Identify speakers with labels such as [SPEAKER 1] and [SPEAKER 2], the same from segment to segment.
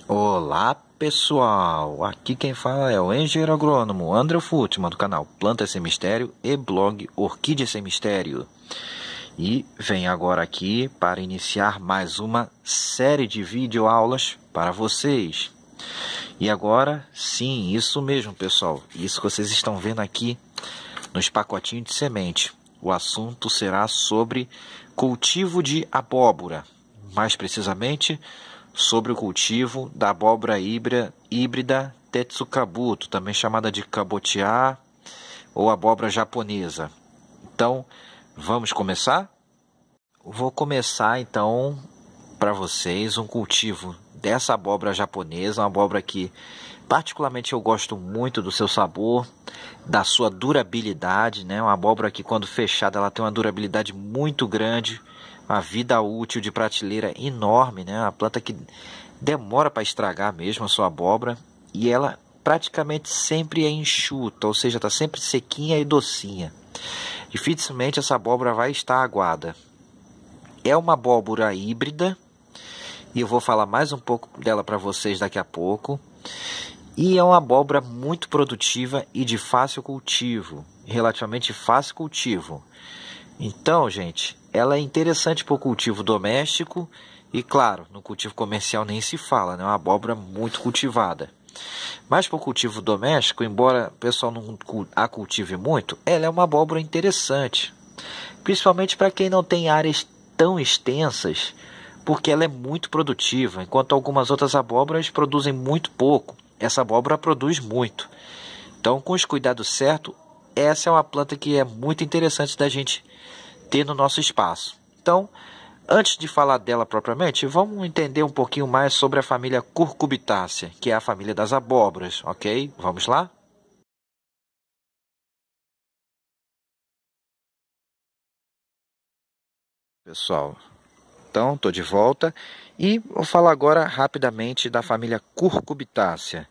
[SPEAKER 1] Olá pessoal, aqui quem fala é o engenheiro agrônomo André Futman do canal Plantas Sem Mistério e blog Orquídea Sem Mistério. E venho agora aqui para iniciar mais uma série de videoaulas para vocês. E agora, sim, isso mesmo pessoal, isso que vocês estão vendo aqui nos pacotinhos de semente. O assunto será sobre cultivo de abóbora, mais precisamente sobre o cultivo da abóbora híbrida Tetsukabuto, também chamada de cabotiá ou abóbora japonesa. Então, vamos começar? Vou começar então para vocês um cultivo dessa abóbora japonesa, uma abóbora que particularmente eu gosto muito do seu sabor, da sua durabilidade, né? Uma abóbora que quando fechada ela tem uma durabilidade muito grande, uma vida útil de prateleira enorme, né? Uma planta que demora para estragar mesmo a sua abóbora e ela praticamente sempre é enxuta, ou seja, está sempre sequinha e docinha. Dificilmente essa abóbora vai estar aguada. É uma abóbora híbrida e eu vou falar mais um pouco dela para vocês daqui a pouco. E é uma abóbora muito produtiva e de fácil cultivo, relativamente fácil cultivo. Então, gente, ela é interessante para o cultivo doméstico e, claro, no cultivo comercial nem se fala, né? É uma abóbora muito cultivada. Mas para o cultivo doméstico, embora o pessoal não a cultive muito, ela é uma abóbora interessante. Principalmente para quem não tem áreas tão extensas, porque ela é muito produtiva, enquanto algumas outras abóboras produzem muito pouco. Essa abóbora produz muito. Então, com os cuidados certos, essa é uma planta que é muito interessante da gente ter no nosso espaço. Então, antes de falar dela propriamente, vamos entender um pouquinho mais sobre a família Cucurbitaceae, que é a família das abóboras, ok? Vamos lá? Pessoal, então estou de volta e vou falar agora rapidamente da família Cucurbitaceae.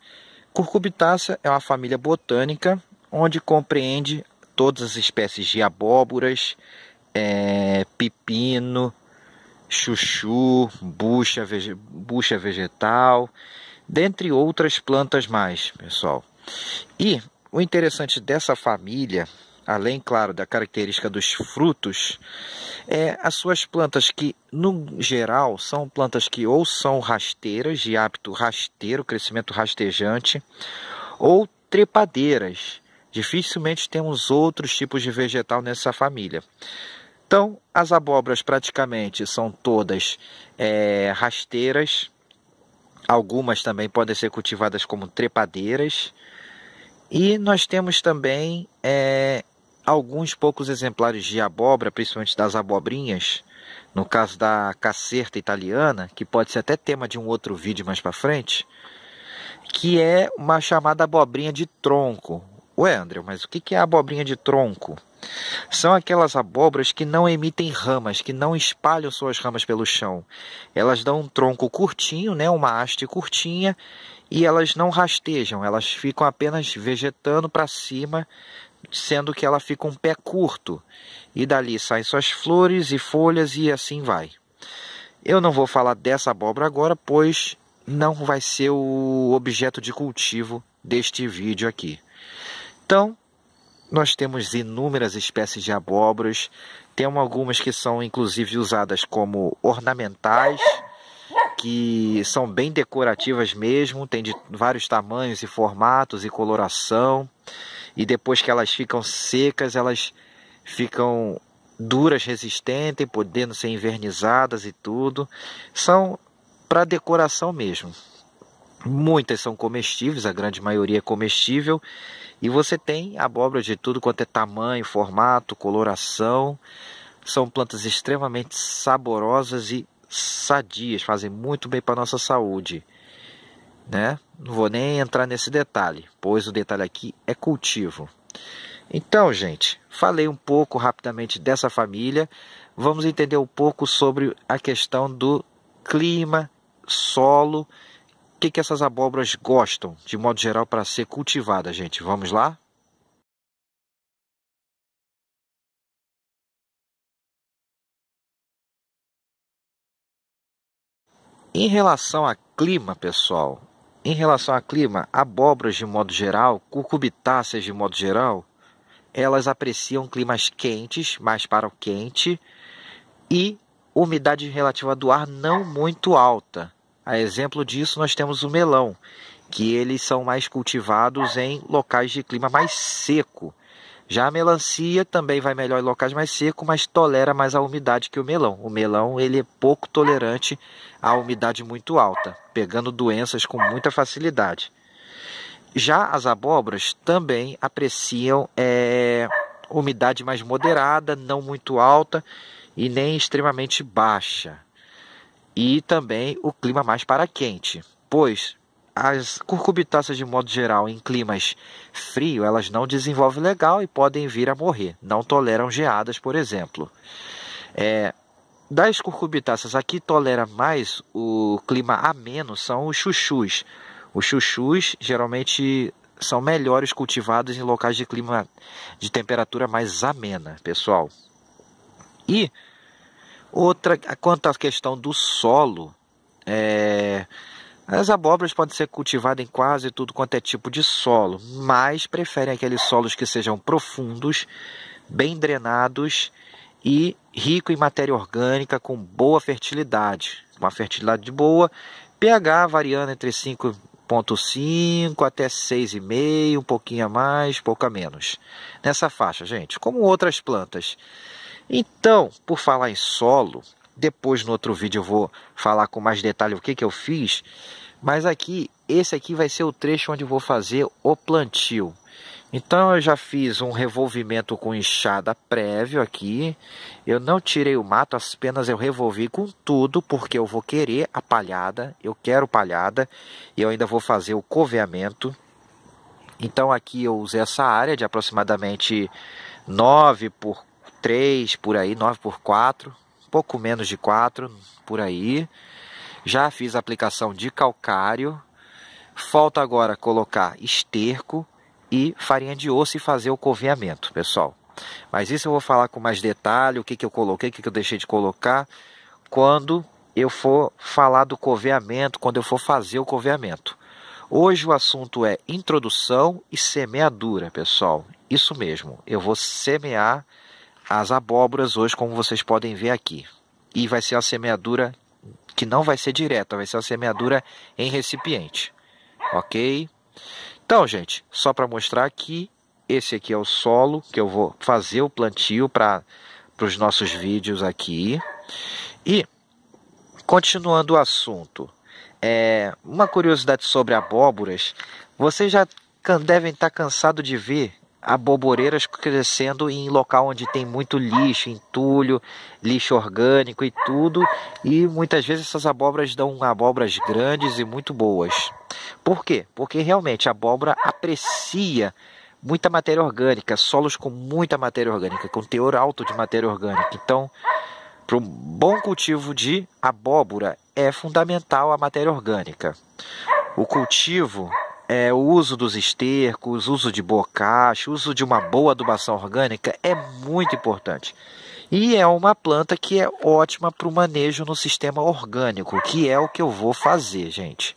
[SPEAKER 1] Cucurbitaceae é uma família botânica onde compreende todas as espécies de abóboras, pepino, chuchu, bucha vegetal, dentre outras plantas mais, pessoal. E o interessante dessa família, além, claro, da característica dos frutos, é as suas plantas que, no geral, são plantas que ou são rasteiras, de hábito rasteiro, crescimento rastejante, ou trepadeiras. Dificilmente temos outros tipos de vegetal nessa família. Então, as abóboras praticamente são todas rasteiras. Algumas também podem ser cultivadas como trepadeiras. E nós temos também alguns poucos exemplares de abóbora, principalmente das abobrinhas, no caso da cacerta italiana, que pode ser até tema de um outro vídeo mais para frente, que é uma chamada abobrinha de tronco. Ué, André, mas o que é a abobrinha de tronco? São aquelas abóboras que não emitem ramas, que não espalham suas ramas pelo chão. Elas dão um tronco curtinho, né, uma haste curtinha, e elas não rastejam, elas ficam apenas vegetando para cima, sendo que ela fica um pé curto. E dali saem suas flores e folhas e assim vai. Eu não vou falar dessa abóbora agora, pois não vai ser o objeto de cultivo deste vídeo aqui. Então, nós temos inúmeras espécies de abóboras, temos algumas que são inclusive usadas como ornamentais, que são bem decorativas mesmo, tem de vários tamanhos e formatos e coloração, e depois que elas ficam secas, elas ficam duras, resistentes, podendo ser envernizadas e tudo. São para decoração mesmo. Muitas são comestíveis, a grande maioria é comestível. E você tem abóbora de tudo quanto é tamanho, formato, coloração. São plantas extremamente saborosas e sadias, fazem muito bem para a nossa saúde, né? Não vou nem entrar nesse detalhe, pois o detalhe aqui é cultivo. Então, gente, falei um pouco rapidamente dessa família. Vamos entender um pouco sobre a questão do clima, solo. O que essas abóboras gostam, de modo geral, para ser cultivada, gente? Vamos lá? Em relação a clima, pessoal, em relação ao clima, abóboras de modo geral, cucurbitáceas de modo geral, elas apreciam climas quentes, mais para o quente, e umidade relativa do ar não muito alta. A exemplo disso, nós temos o melão, que eles são mais cultivados em locais de clima mais seco. Já a melancia também vai melhor em locais mais secos, mas tolera mais a umidade que o melão. O melão ele é pouco tolerante à umidade muito alta, pegando doenças com muita facilidade. Já as abóboras também apreciam umidade mais moderada, não muito alta e nem extremamente baixa. E também o clima mais para quente, pois as cucurbitáceas, de modo geral, em climas frios, elas não desenvolvem legal e podem vir a morrer. Não toleram geadas, por exemplo. Das cucurbitáceas, aqui tolera mais o clima ameno são os chuchus. Os chuchus geralmente são melhores cultivados em locais de clima de temperatura mais amena, pessoal. E outra, quanto à questão do solo, as abóboras podem ser cultivadas em quase tudo quanto é tipo de solo, mas preferem aqueles solos que sejam profundos, bem drenados e rico em matéria orgânica com boa fertilidade. Uma fertilidade boa, pH variando entre 5,5 até 6,5, um pouquinho a mais, pouco a menos. Nessa faixa, gente, como outras plantas. Então, por falar em solo, depois no outro vídeo eu vou falar com mais detalhe o que eu fiz, mas esse aqui vai ser o trecho onde eu vou fazer o plantio. Então eu já fiz um revolvimento com enxada prévio aqui, eu não tirei o mato, apenas eu revolvi com tudo, porque eu vou querer a palhada, eu quero palhada, e eu ainda vou fazer o coveamento. Então aqui eu usei essa área de aproximadamente 9 por 3, por aí, 9 por 4, pouco menos de 4, por aí. Já fiz a aplicação de calcário. Falta agora colocar esterco e farinha de osso e fazer o coveamento, pessoal. Mas isso eu vou falar com mais detalhe, o que eu coloquei, o que eu deixei de colocar, quando eu for falar do coveamento, quando eu for fazer o coveamento. Hoje o assunto é introdução e semeadura, pessoal. Isso mesmo, eu vou semear as abóboras hoje, como vocês podem ver aqui. E vai ser uma semeadura que não vai ser direta, vai ser uma semeadura em recipiente. Ok? Então, gente, só para mostrar aqui, esse aqui é o solo que eu vou fazer o plantio para os nossos vídeos aqui. E, continuando o assunto, uma curiosidade sobre abóboras, vocês já devem estar cansados de ver aboboreiras crescendo em local onde tem muito lixo, entulho, lixo orgânico e tudo, e muitas vezes essas abóboras dão abóboras grandes e muito boas. Por quê? Porque realmente a abóbora aprecia muita matéria orgânica, solos com muita matéria orgânica, com teor alto de matéria orgânica. Então, para um bom cultivo de abóbora é fundamental a matéria orgânica. O cultivo, o uso dos estercos, o uso de bocacha, o uso de uma boa adubação orgânica é muito importante. E é uma planta que é ótima para o manejo no sistema orgânico, que é o que eu vou fazer, gente.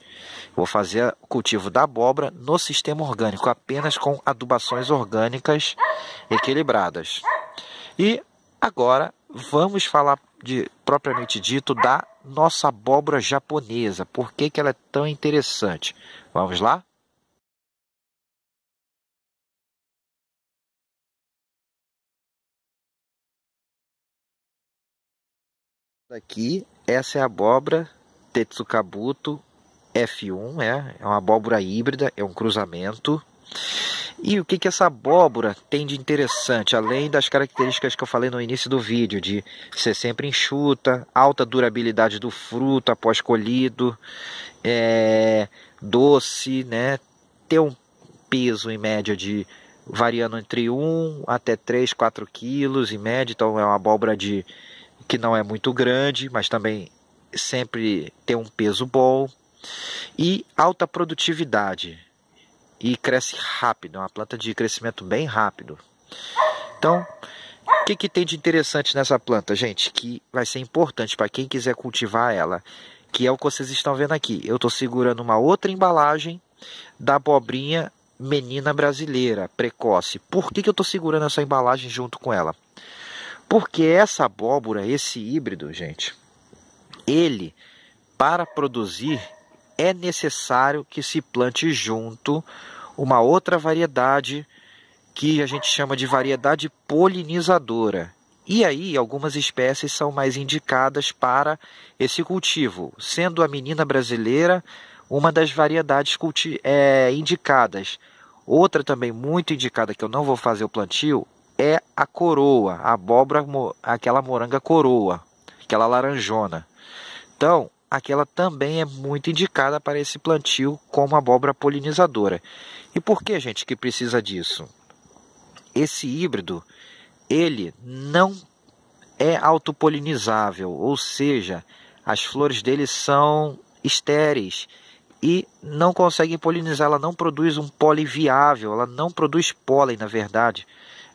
[SPEAKER 1] Vou fazer o cultivo da abóbora no sistema orgânico, apenas com adubações orgânicas equilibradas. E agora vamos falar propriamente dito da nossa abóbora japonesa. Por que ela é tão interessante? Vamos lá? Aqui, essa é a abóbora Tetsukabuto F1, é uma abóbora híbrida, é um cruzamento. E o que essa abóbora tem de interessante, além das características que eu falei no início do vídeo, de ser sempre enxuta, alta durabilidade do fruto após colhido, doce, né? Ter um peso em média de variando entre 1 até 3, 4 quilos em média, então é uma abóbora que não é muito grande, mas também sempre tem um peso bom, e alta produtividade, e cresce rápido, é uma planta de crescimento bem rápido. Então, o que tem de interessante nessa planta, gente, que vai ser importante para quem quiser cultivar ela? que é o que vocês estão vendo aqui. Eu estou segurando uma outra embalagem da abobrinha menina brasileira, precoce. Por que eu estou segurando essa embalagem junto com ela? Porque essa abóbora, esse híbrido, gente, ele, para produzir, é necessário que se plante junto uma outra variedade que a gente chama de variedade polinizadora. E aí, algumas espécies são mais indicadas para esse cultivo, sendo a menina brasileira uma das variedades indicadas. Outra também muito indicada, que eu não vou fazer o plantio, é a coroa, a abóbora, aquela moranga coroa, aquela laranjona. Então, aquela também é muito indicada para esse plantio como abóbora polinizadora. E por que, gente, que precisa disso? Esse híbrido, ele não é autopolinizável, ou seja, as flores dele são estéreis e não conseguem polinizar, ela não produz um pólen viável, ela não produz pólen, na verdade,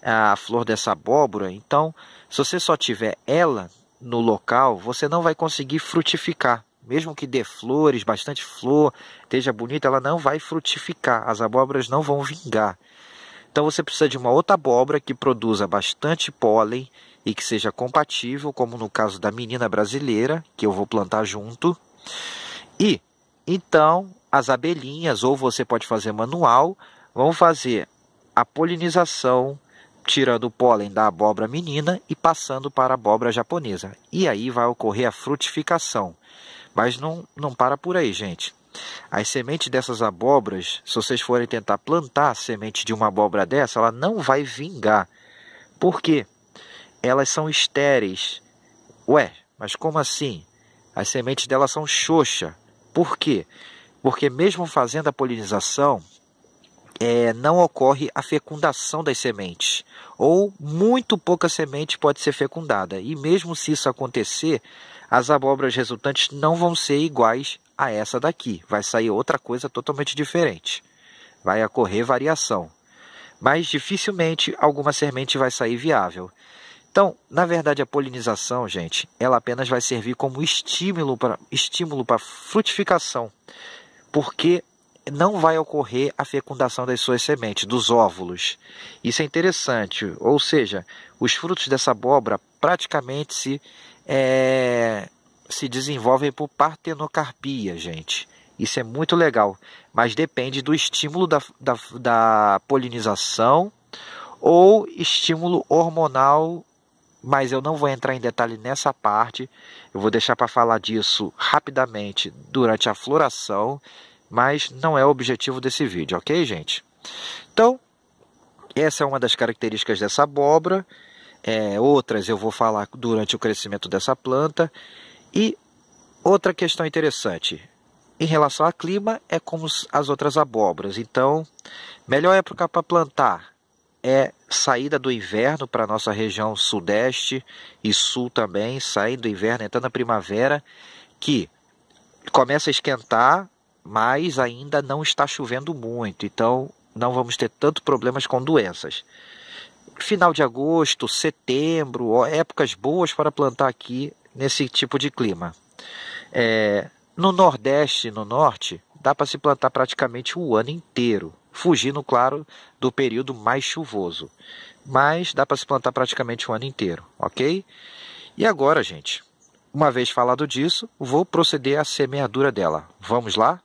[SPEAKER 1] a flor dessa abóbora. Então, se você só tiver ela no local, você não vai conseguir frutificar. Mesmo que dê flores, bastante flor, esteja bonita, ela não vai frutificar, as abóboras não vão vingar. Então você precisa de uma outra abóbora que produza bastante pólen e que seja compatível, como no caso da menina brasileira, que eu vou plantar junto. E então as abelhinhas, ou você pode fazer manual, vão fazer a polinização, tirando o pólen da abóbora menina e passando para a abóbora japonesa. E aí vai ocorrer a frutificação. Mas não para por aí, gente. As sementes dessas abóboras, se vocês forem tentar plantar a semente de uma abóbora dessa, ela não vai vingar. Por quê? Elas são estéreis. Ué, mas como assim? As sementes delas são xoxa. Por quê? Porque mesmo fazendo a polinização, não ocorre a fecundação das sementes. Ou muito pouca semente pode ser fecundada. E mesmo se isso acontecer, as abóboras resultantes não vão ser iguais a essa daqui. Vai sair outra coisa totalmente diferente. Vai ocorrer variação. Mas dificilmente alguma semente vai sair viável. Então, na verdade, a polinização, gente, ela apenas vai servir como estímulo para frutificação. Porque não vai ocorrer a fecundação das suas sementes, dos óvulos. Isso é interessante. Ou seja, os frutos dessa abóbora praticamente se desenvolvem por partenocarpia, gente. Isso é muito legal, mas depende do estímulo da polinização ou estímulo hormonal, mas eu não vou entrar em detalhe nessa parte. Eu vou deixar para falar disso rapidamente durante a floração, mas não é o objetivo desse vídeo, ok, gente? Então, essa é uma das características dessa abóbora. Outras eu vou falar durante o crescimento dessa planta. E outra questão interessante, em relação ao clima, é como as outras abóboras. Então, melhor época para plantar é saída do inverno para a nossa região sudeste e sul também, saindo do inverno, entrando na primavera, que começa a esquentar, mas ainda não está chovendo muito. Então, não vamos ter tanto problemas com doenças. Final de agosto, setembro, épocas boas para plantar aqui nesse tipo de clima. No Nordeste e no Norte, dá para se plantar praticamente o ano inteiro, fugindo, claro, do período mais chuvoso. Mas dá para se plantar praticamente o ano inteiro, ok? E agora, gente, uma vez falado disso, vou proceder à semeadura dela. Vamos lá?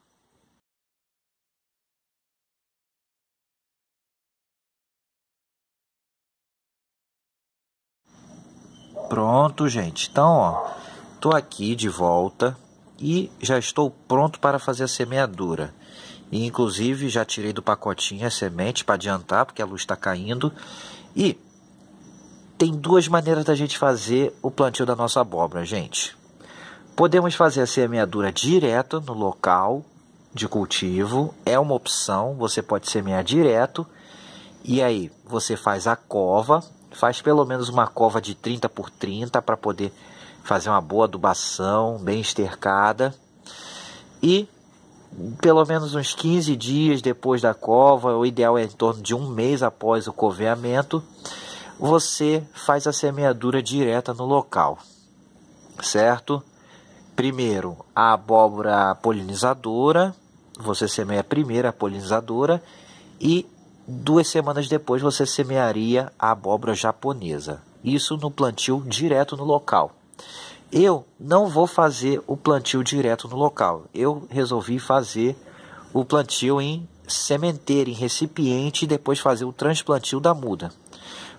[SPEAKER 1] Pronto, gente. Então, ó, tô aqui de volta e já estou pronto para fazer a semeadura. E, inclusive, já tirei do pacotinho a semente para adiantar, porque a luz está caindo. E tem duas maneiras da gente fazer o plantio da nossa abóbora, gente. Podemos fazer a semeadura direto no local de cultivo. É uma opção, você pode semear direto. E aí, você faz a cova. Faz pelo menos uma cova de 30 por 30 para poder fazer uma boa adubação, bem estercada. E pelo menos uns 15 dias depois da cova, o ideal é em torno de um mês após o coveamento, você faz a semeadura direta no local, certo? primeiro a abóbora polinizadora, você semeia primeiro a polinizadora e 2 semanas depois você semearia a abóbora japonesa. Isso no plantio direto no local. Eu não vou fazer o plantio direto no local. Eu resolvi fazer o plantio em sementeira, em recipiente, e depois fazer o transplantio da muda.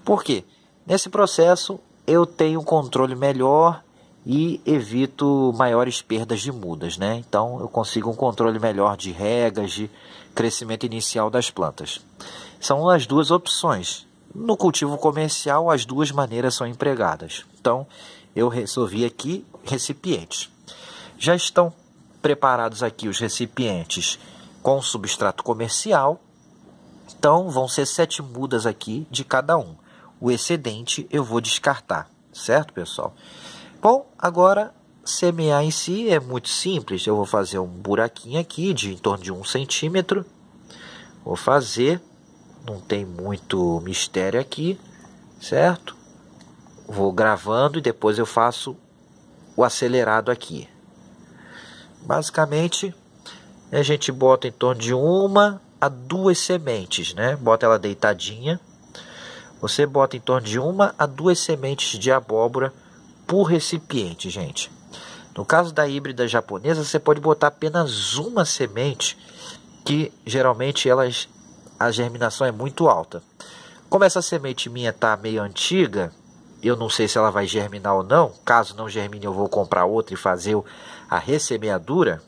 [SPEAKER 1] Por quê? Nesse processo eu tenho um controle melhor e evito maiores perdas de mudas, né? Então eu consigo um controle melhor de regas, de crescimento inicial das plantas. São as duas opções. No cultivo comercial, as duas maneiras são empregadas. Então eu resolvi aqui recipientes. Já estão preparados aqui os recipientes com substrato comercial. Então vão ser 7 mudas aqui de cada um. O excedente eu vou descartar, certo, pessoal? Bom, agora semear em si é muito simples. Eu vou fazer um buraquinho aqui de em torno de 1 centímetro. Vou fazer, não tem muito mistério aqui, certo? Vou gravando e depois eu faço o acelerado aqui. Basicamente, a gente bota em torno de 1 a 2 sementes, né? Bota ela deitadinha. Você bota em torno de 1 a 2 sementes de abóbora por recipiente, gente. No caso da híbrida japonesa, você pode botar apenas 1 semente, que geralmente a germinação é muito alta. Como essa semente minha está meio antiga, eu não sei se ela vai germinar ou não. Caso não germine, eu vou comprar outra e fazer a ressemeadura.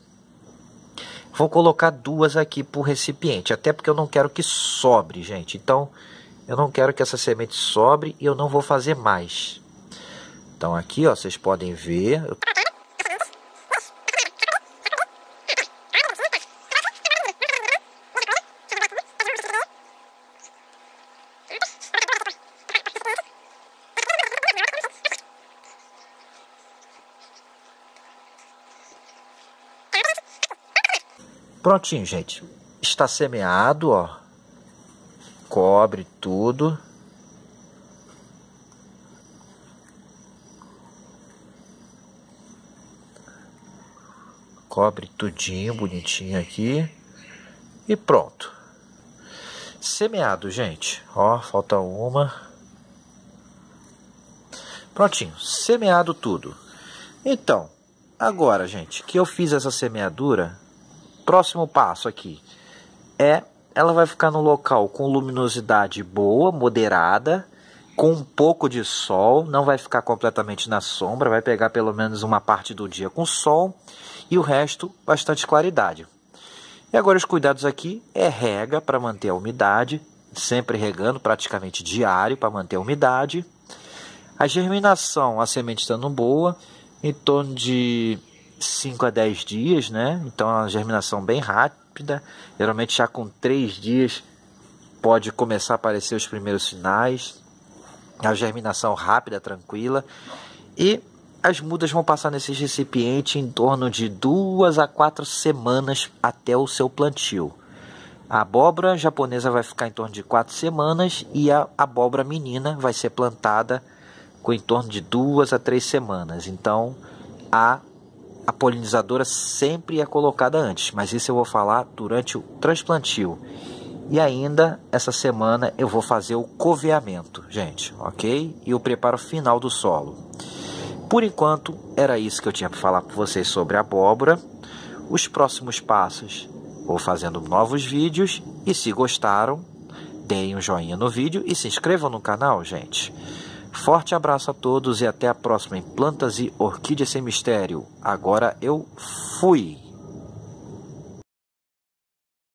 [SPEAKER 1] Vou colocar 2 aqui por recipiente, até porque eu não quero que sobre, gente. Então, eu não quero que essa semente sobre e eu não vou fazer mais. Então aqui, ó, vocês podem ver. Prontinho, gente. Está semeado, ó. Cobre tudo. Cobre tudinho, bonitinho aqui. E pronto. Semeado, gente. Ó, falta uma. Prontinho. Semeado tudo. Então, agora, gente, que eu fiz essa semeadura, próximo passo aqui é, ela vai ficar no local com luminosidade boa, moderada, com um pouco de sol, não vai ficar completamente na sombra, vai pegar pelo menos uma parte do dia com sol e o resto bastante claridade. E agora os cuidados aqui é rega para manter a umidade, sempre regando praticamente diário para manter a umidade. A germinação, a semente estando boa, em torno de 5 a 10 dias, né? Então é uma germinação bem rápida, geralmente já com 3 dias pode começar a aparecer os primeiros sinais. A germinação rápida, tranquila, e as mudas vão passar nesse recipiente em torno de 2 a 4 semanas até o seu plantio. A abóbora japonesa vai ficar em torno de 4 semanas e a abóbora menina vai ser plantada com em torno de 2 a 3 semanas. Então a polinizadora sempre é colocada antes, mas isso eu vou falar durante o transplantio. E ainda essa semana eu vou fazer o coveamento, gente, ok? E o preparo final do solo. Por enquanto, era isso que eu tinha para falar para vocês sobre a abóbora. Os próximos passos, vou fazendo novos vídeos. E se gostaram, deem um joinha no vídeo e se inscrevam no canal, gente. Forte abraço a todos e até a próxima em Plantas e Orquídeas Sem Mistério. Agora eu fui!